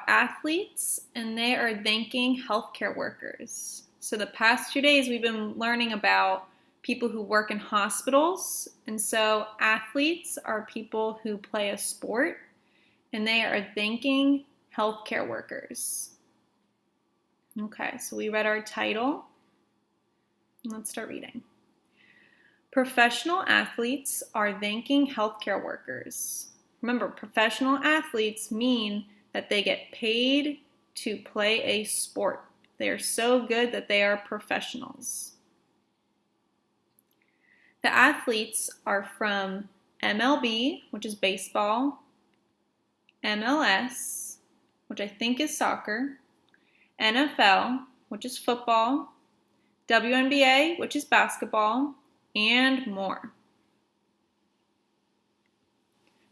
Athletes, and they are thanking healthcare workers. So the past 2 days we've been learning about people who work in hospitals, and so athletes are people who play a sport, and they are thanking healthcare workers. Okay, so we read our title. Let's start reading. Professional athletes are thanking healthcare workers. Remember, professional athletes mean that they get paid to play a sport. They are so good that they are professionals. The athletes are from MLB, which is baseball, MLS, which I think is soccer, NFL, which is football, WNBA, which is basketball, and more.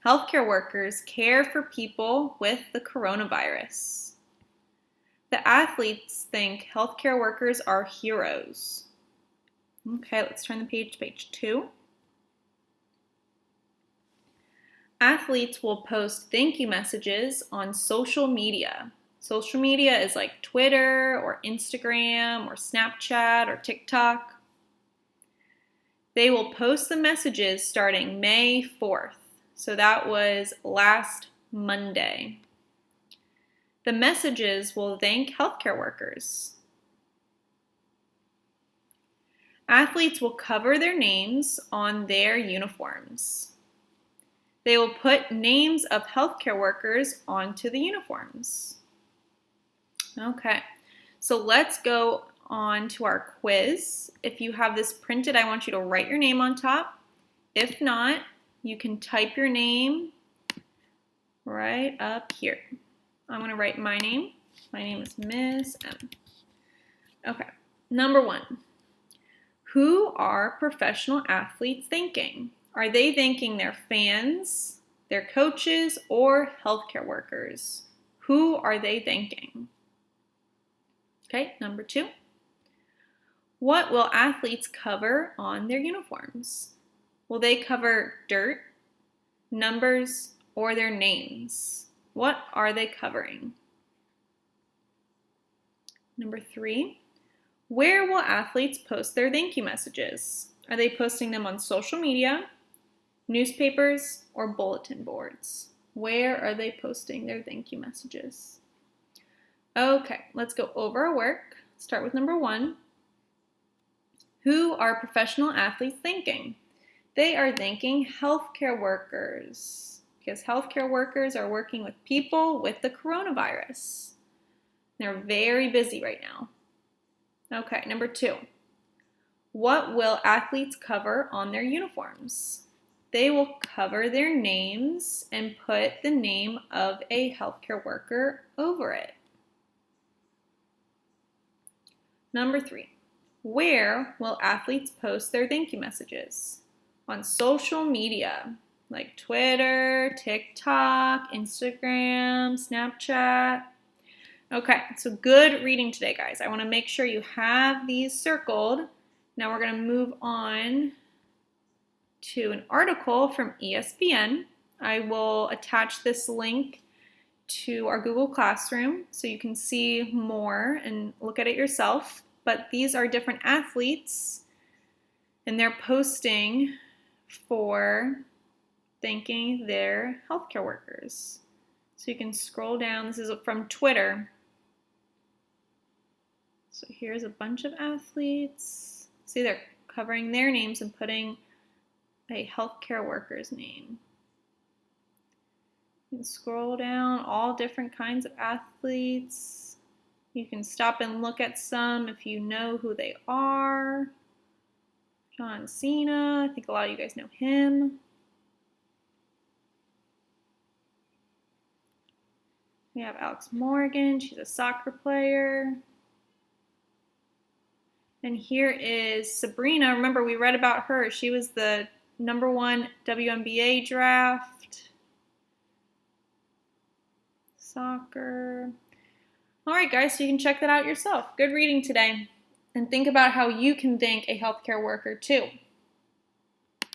Healthcare workers care for people with the coronavirus. The athletes think healthcare workers are heroes. Okay, let's turn the page to page 2. Athletes will post thank you messages on social media. Social media is like Twitter or Instagram or Snapchat or TikTok. They will post the messages starting May 4th. So that was last Monday. The messages will thank healthcare workers. Athletes will cover their names on their uniforms. They will put names of healthcare workers onto the uniforms. Okay, so let's go on to our quiz. If you have this printed, I want you to write your name on top. If not, you can type your name right up here. I'm going to write my name. My name is Miss M. Okay, number 1. Who are professional athletes thanking? Are they thanking their fans, their coaches, or healthcare workers? Who are they thanking? Okay, number 2. What will athletes cover on their uniforms? Will they cover dirt, numbers, or their names? What are they covering? Number 3, where will athletes post their thank you messages? Are they posting them on social media, newspapers, or bulletin boards? Where are they posting their thank you messages? Okay, let's go over our work. Start with number 1. Who are professional athletes thanking? They are thanking healthcare workers because healthcare workers are working with people with the coronavirus. They're very busy right now. Okay, number 2. What will athletes cover on their uniforms? They will cover their names and put the name of a healthcare worker over it. Number 3. Where will athletes post their thank you messages? On social media, like Twitter, TikTok, Instagram, Snapchat. Okay, so good reading today, guys. I want to make sure you have these circled. Now we're going to move on to an article from ESPN. I will attach this link to our Google Classroom so you can see more and look at it yourself. But these are different athletes, and they're posting for thanking their healthcare workers. So you can scroll down. This is from Twitter. So here's a bunch of athletes. See, they're covering their names and putting a healthcare worker's name. You can scroll down, all different kinds of athletes. You can stop and look at some if you know who they are. John Cena, I think a lot of you guys know him. We have Alex Morgan, she's a soccer player. And here is Sabrina. Remember, we read about her. She was the number 1 WNBA draft. Soccer. All right, guys, so you can check that out yourself. Good reading today. And think about how you can thank a healthcare worker too.